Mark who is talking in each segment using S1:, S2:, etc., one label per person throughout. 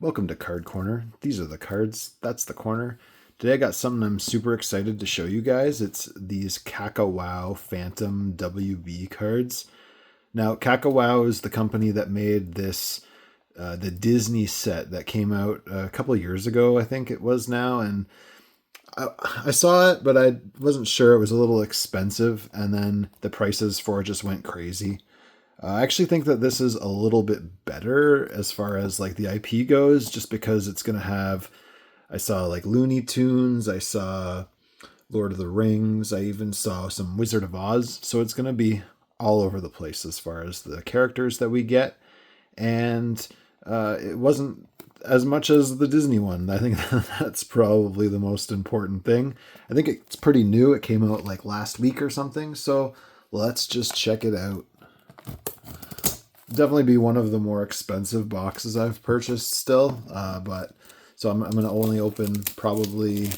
S1: Welcome to Card Corner. These are the cards. That's the corner. Today I got something I'm super excited to show you guys. It's these Kakawow Phantom WB cards. Now, Kakawow is the company that made this, the Disney set that came out a couple of years ago, I think it was now. And I saw it, but I wasn't sure. It was a little expensive. And then the prices for it just went crazy. I actually think that this is a little bit better as far as like the IP goes, just because it's going to have, I saw like Looney Tunes, I saw Lord of the Rings, I even saw some Wizard of Oz. So it's going to be all over the place as far as the characters that we get. And it wasn't as much as the Disney one. I think that's probably the most important thing. I think it's pretty new. It came out like last week or something. So let's just check it out. Definitely be one of the more expensive boxes I've purchased still, but so I'm going to only open probably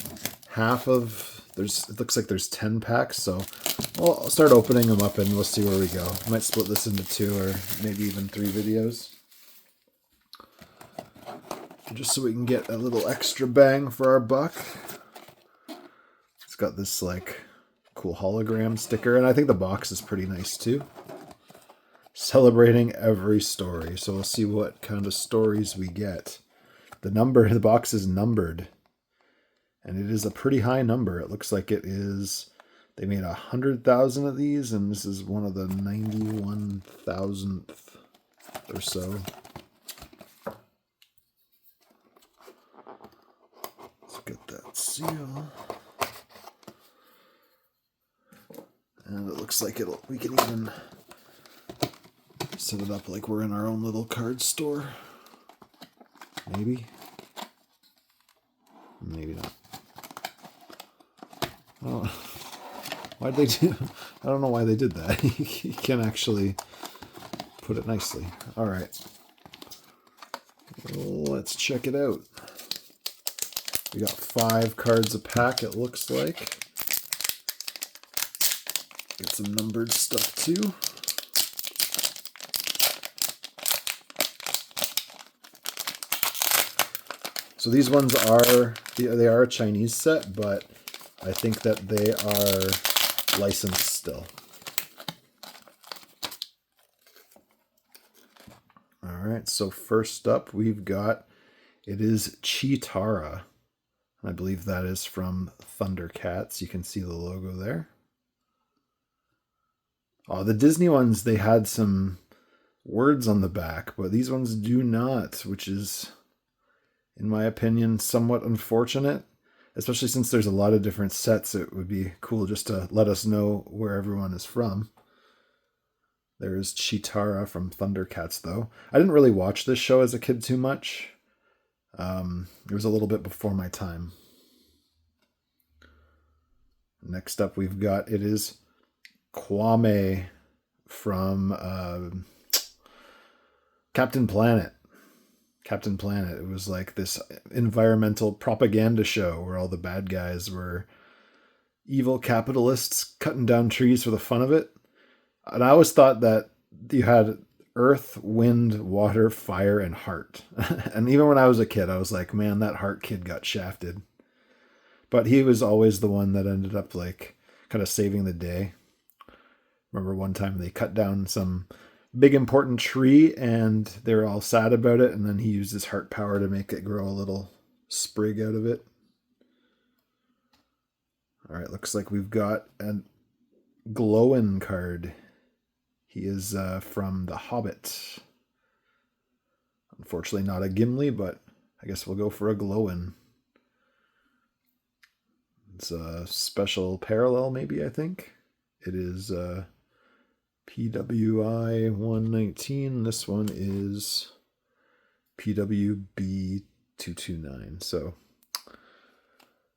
S1: half of. It looks like there's 10 packs, so I'll start opening them up and we'll see where we go. I might split this into 2 or maybe even 3 videos, just so we can get a little extra bang for our buck. It's got this like cool hologram sticker, and I think the box is pretty nice too. Celebrating every story. So we'll see what kind of stories we get. The box is numbered, and it is a pretty high number. It looks like it is, they made 100,000 of these, and this is one of the 91,000th or so. Let's get that seal. And it looks like we can even set it up like we're in our own little card store. Maybe. Maybe not. Oh, why'd they do? I don't know why they did that. You can actually put it nicely. All right. Let's check it out. We got 5 cards a pack, it looks like. Got some numbered stuff too. So these ones they are a Chinese set, but I think that they are licensed still. All right, so first up we've got, it is Cheetara. I believe that is from Thundercats. You can see the logo there. Oh, the Disney ones, they had some words on the back, but these ones do not, which is, in my opinion, somewhat unfortunate, especially since there's a lot of different sets. It would be cool just to let us know where everyone is from. There's Cheetara from Thundercats, though. I didn't really watch this show as a kid too much. It was a little bit before my time. Next up, we've got, it is Kwame from Captain Planet. Captain Planet. It was like this environmental propaganda show where all the bad guys were evil capitalists cutting down trees for the fun of it. And I always thought that you had earth, wind, water, fire, and heart. And even when I was a kid, I was like, man, that heart kid got shafted. But he was always the one that ended up like kind of saving the day. Remember one time they cut down some big important tree and they were all sad about it, and then he used his heart power to make it grow a little sprig out of it. All right, looks like we've got a Glowin card. He is from The Hobbit. Unfortunately not a Gimli, but I guess we'll go for a Glowin. It's a special parallel, maybe, I think. It is PWI 119. This one is PWB 229. So I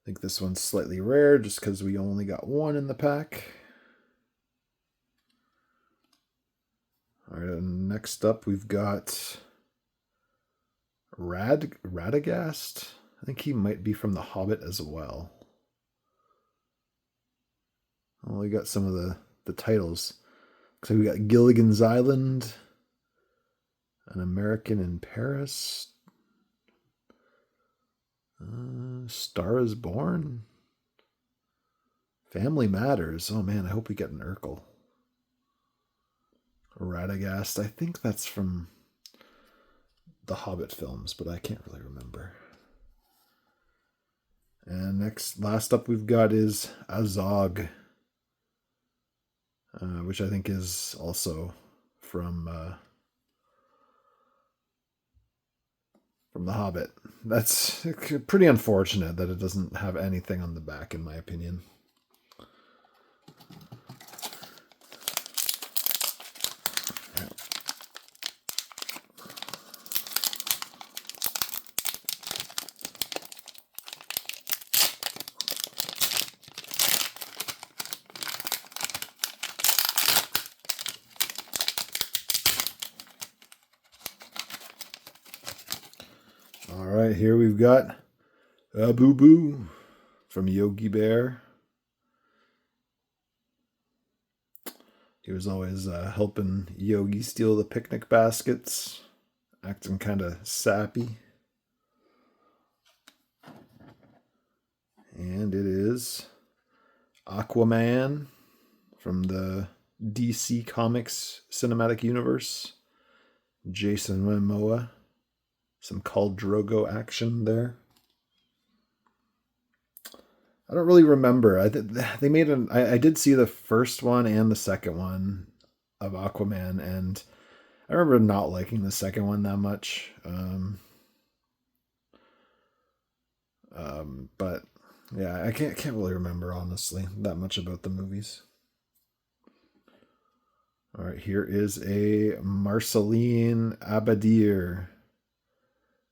S1: think this one's slightly rare just because we only got 1 in the pack. All right, and next up we've got Radagast. I think he might be from The Hobbit as well. Well, we got some of the titles. So we got Gilligan's Island, An American in Paris, Star is Born. Family Matters. Oh man, I hope we get an Urkel. Radagast. I think that's from the Hobbit films, but I can't really remember. And last up we've got is Azog, which I think is also from The Hobbit. That's pretty unfortunate that it doesn't have anything on the back, in my opinion. All right, here we've got Boo Boo from Yogi Bear. He was always helping Yogi steal the picnic baskets, acting kind of sappy. And it is Aquaman from the DC Comics cinematic universe. Jason Momoa. Some Khal Drogo action there. I don't really remember. They made I did see the first one and the second one of Aquaman, and I remember not liking the second one that much. But yeah, I can't really remember honestly that much about the movies. All right, here is a Marceline Abadir.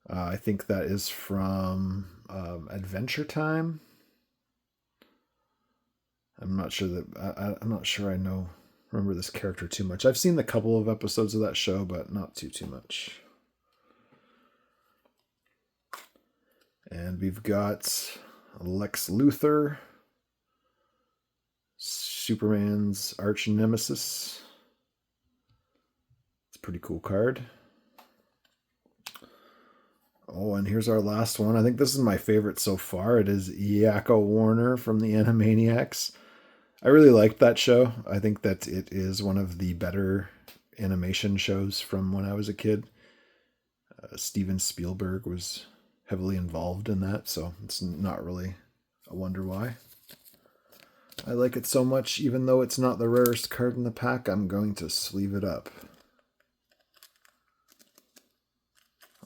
S1: I think that is from Adventure Time. I'm not sure that I'm not sure I remember this character too much. I've seen a couple of episodes of that show, but not too much. And we've got Lex Luthor, Superman's arch nemesis. It's a pretty cool card. Oh, and here's our last one. I think this is my favorite so far. It is Yakko Warner from the Animaniacs. I really liked that show. I think that it is one of the better animation shows from when I was a kid. Steven Spielberg was heavily involved in that, so it's not really a wonder why. I like it so much, even though it's not the rarest card in the pack, I'm going to sleeve it up.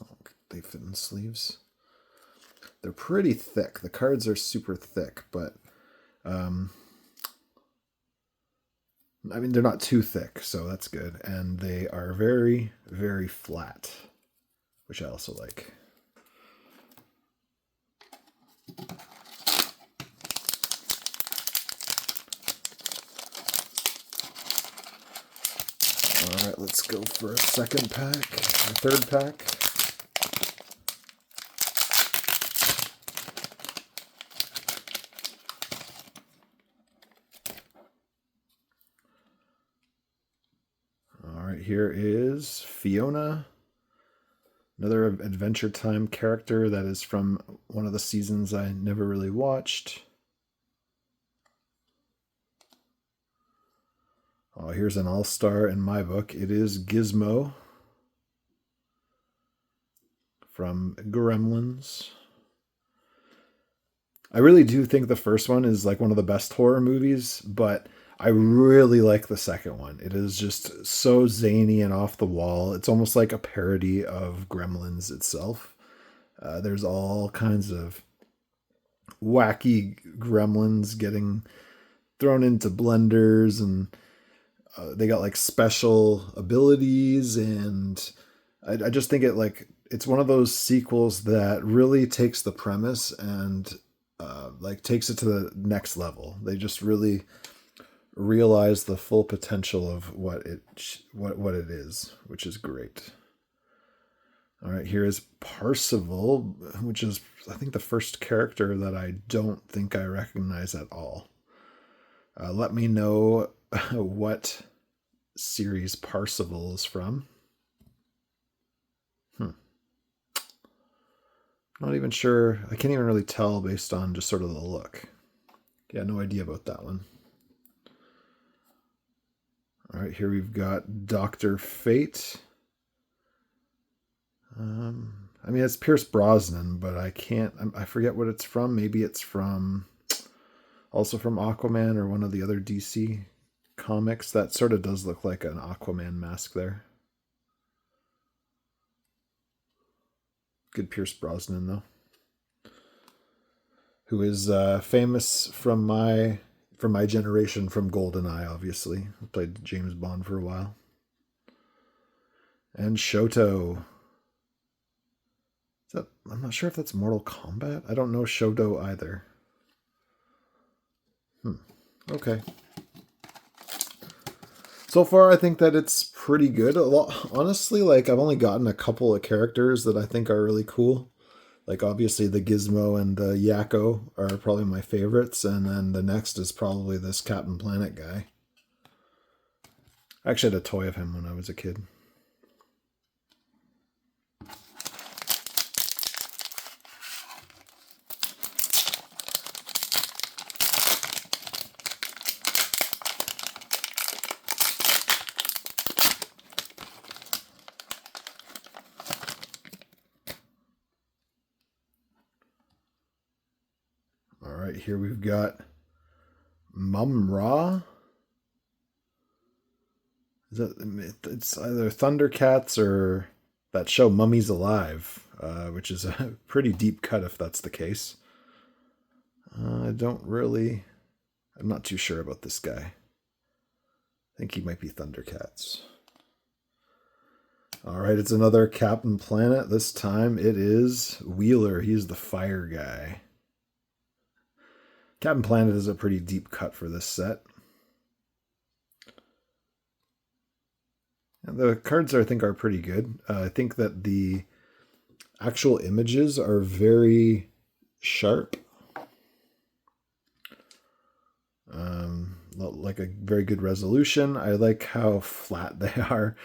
S1: Oh, they fit in sleeves. They're pretty thick. The cards are super thick, but I mean, they're not too thick, so that's good. And they are very, very flat, which I also like. All right, let's go for a second pack, or third pack. All right, here is Fiona, another Adventure Time character that is from one of the seasons I never really watched. Oh, here's an all-star in my book. It is Gizmo from Gremlins. I really do think the first one is like one of the best horror movies, but I really like the second one. It is just so zany and off the wall. It's almost like a parody of Gremlins itself. There's all kinds of wacky gremlins getting thrown into blenders, and they got like special abilities, and I just think it's one of those sequels that really takes the premise and like takes it to the next level. They just really realize the full potential of what it is, which is great. All right, here is Parzival, which is I think the first character that I don't think I recognize at all. Let me know what series Parzival is from. Not even sure. I can't even really tell based on just sort of the look. Yeah, no idea about that one. All right, here we've got Dr. Fate. I mean, it's Pierce Brosnan, but I forget what it's from. Maybe it's also from Aquaman or one of the other DC comics. That sort of does look like an Aquaman mask there. Good Pierce Brosnan, though. Who is famous from my generation from GoldenEye, obviously. I played James Bond for a while. And Shoto. I'm not sure if that's Mortal Kombat. I don't know Shoto either. Okay. So far, I think that it's pretty good. Honestly, like, I've only gotten a couple of characters that I think are really cool. Like, obviously, the Gizmo and the Yakko are probably my favorites. And then the next is probably this Captain Planet guy. I actually had a toy of him when I was a kid. All right, here we've got Mum Ra. It's either Thundercats or that show Mummies Alive, which is a pretty deep cut if that's the case. I'm not too sure about this guy. I think he might be Thundercats. All right, it's another Captain Planet. This time it is Wheeler. He's the fire guy. Captain Planet is a pretty deep cut for this set. And the cards, I think, are pretty good. I think that the actual images are very sharp. Like a very good resolution. I like how flat they are.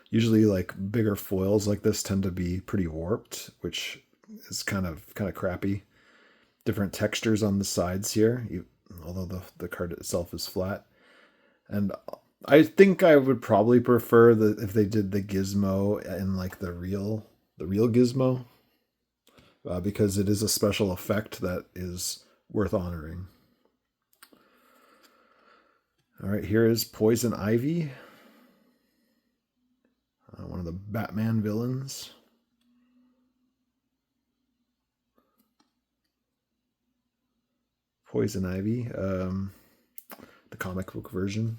S1: Usually, like, bigger foils like this tend to be pretty warped, which is kind of crappy. Different textures on the sides here, although the card itself is flat. And I think I would probably prefer if they did the Gizmo in like the real Gizmo, because it is a special effect that is worth honoring. All right, here is Poison Ivy, one of the Batman villains. Poison Ivy, the comic book version.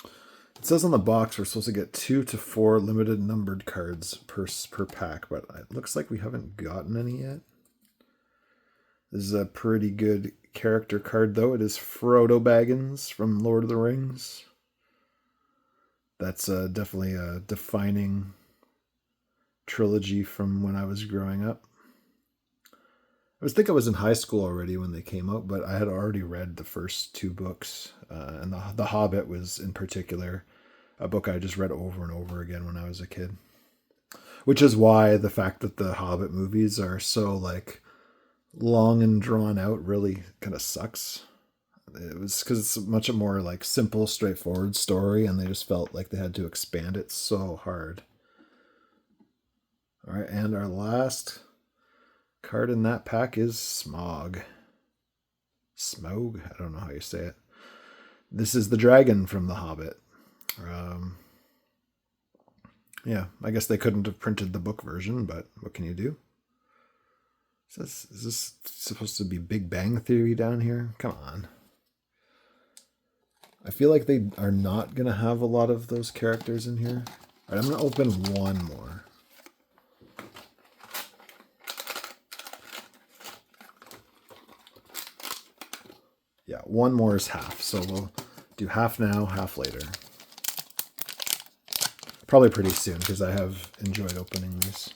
S1: It says on the box we're supposed to get 2 to 4 limited numbered cards per pack, but it looks like we haven't gotten any yet. This is a pretty good character card, though. It is Frodo Baggins from Lord of the Rings. That's definitely a defining trilogy from when I was growing up. I think I was in high school already when they came out, but I had already read the first 2 books, and the Hobbit was in particular a book I just read over and over again when I was a kid. Which is why the fact that the Hobbit movies are so like long and drawn out really kind of sucks. It was because it's much a more like simple, straightforward story, and they just felt like they had to expand it so hard. All right, and our last card in that pack is Smog. Smog? I don't know how you say it. This is the dragon from The Hobbit. Yeah, I guess they couldn't have printed the book version, but what can you do? Is this supposed to be Big Bang Theory down here? Come on. I feel like they are not going to have a lot of those characters in here. All right, I'm going to open one more. Yeah, one more is half, so we'll do half now, half later. Probably pretty soon, because I have enjoyed opening these.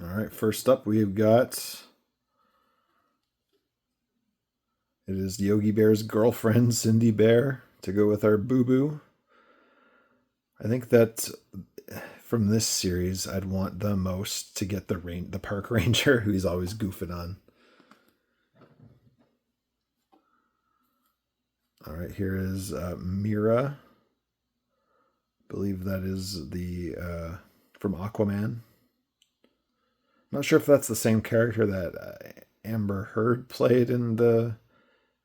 S1: All right, first up we've got It is Yogi Bear's girlfriend, Cindy Bear, to go with our Boo Boo. I think that from this series, I'd want the most to get the park ranger, who he's always goofing on. All right, here is Mira. I believe that is the from Aquaman. Not sure if that's the same character that Amber Heard played in the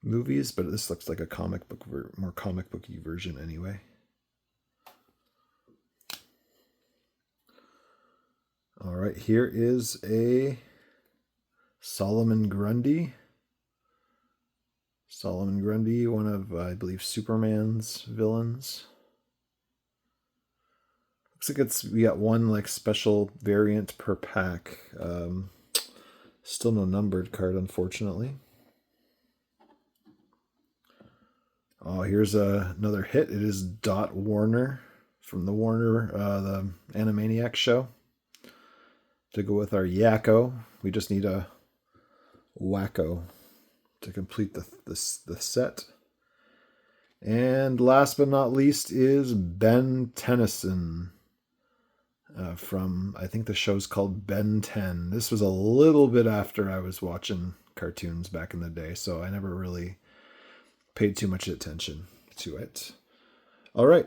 S1: movies, but this looks like a comic book, more comic booky version anyway. All right, here is a Solomon Grundy. Solomon Grundy, one of, I believe, Superman's villains. Looks like we got one like special variant per pack. Still no numbered card, unfortunately. Oh, here's another hit. It is Dot Warner from the the Animaniacs show. To go with our Yakko, we just need a Wacko to complete the set. And last but not least is Ben Tennyson. From, I think the show's called Ben 10. This was a little bit after I was watching cartoons back in the day, so I never really paid too much attention to it. All right.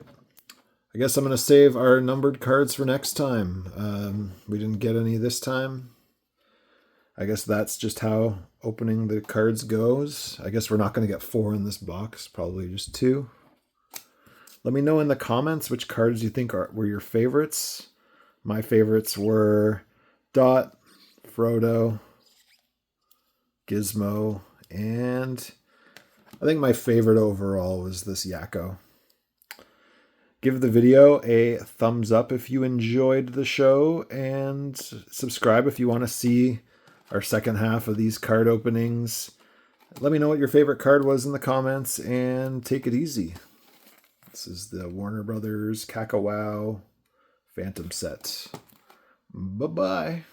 S1: I guess I'm going to save our numbered cards for next time. We didn't get any this time. I guess that's just how opening the cards goes. I guess we're not going to get 4 in this box, probably just 2. Let me know in the comments which cards you think were your favorites. My favorites were Dot, Frodo, Gizmo, and I think my favorite overall was this Yakko. Give the video a thumbs up if you enjoyed the show, and subscribe if you want to see our second half of these card openings. Let me know what your favorite card was in the comments, and take it easy. This is the Warner Bros Kakawow Phantom set. Bye-bye.